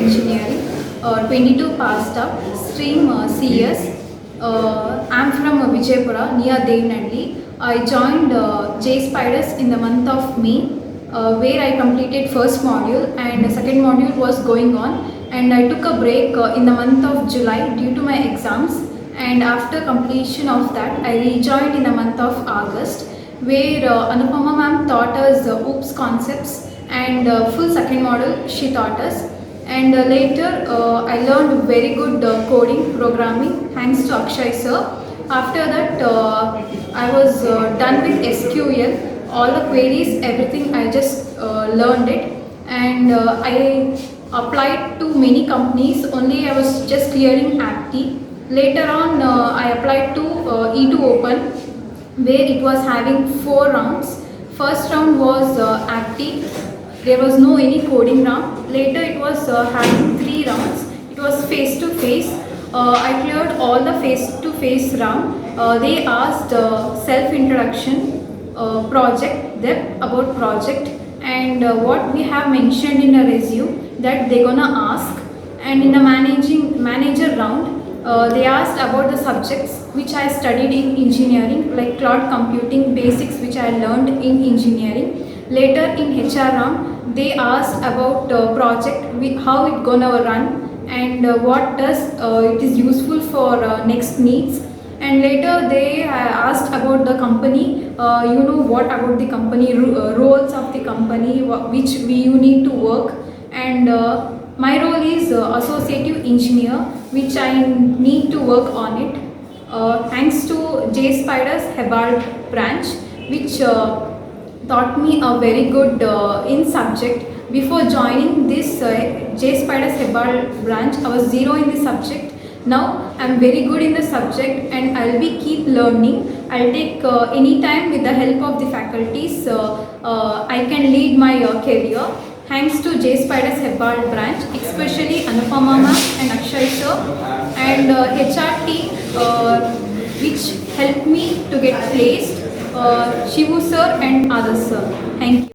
Engineering, 22 passed up, stream CS. I'm from Vijaypura, near Devnandi. I joined JSpiders in the month of May, where I completed first module and the second module was going on, and I took a break in the month of July due to my exams, and after completion of that I rejoined in the month of August, where Anupama ma'am taught us OOPS concepts, and full second module she taught us, and later I learned very good coding programming thanks to Akshay sir. After that I was done with SQL, all the queries, everything I just learned it, and I applied to many companies, only I was just clearing APT. Later on I applied to E2 Open, where it was having 4 rounds. First round was active, there was no any coding round. Later it was having 3 rounds, it was face to face. I cleared all the face to face round. They asked self introduction, project, depth about project, and what we have mentioned in a resume, that they gonna ask. And in the manager round, they asked about the subjects which I studied in engineering, like cloud computing basics which I learned in engineering. Later in HR round, they asked about project, how it gonna run, and what does it is useful for next needs. And later they asked about the company, what about the company, roles of the company, which you need to work. And my role is associative engineer, which I need to work on it. Thanks to JSpiders Hebbal Branch, which taught me a very good in subject. Before joining this JSpiders Hebbal Branch, I was zero in the subject. Now I am very good in the subject, and I will be keep learning. I will take any time with the help of the faculties. I can lead my career. Thanks to JSpiders Hebbal Branch, especially Anupama ma'am and Akshay sir, and HR team, which helped me to get placed, Shivu sir and others sir. Thank you.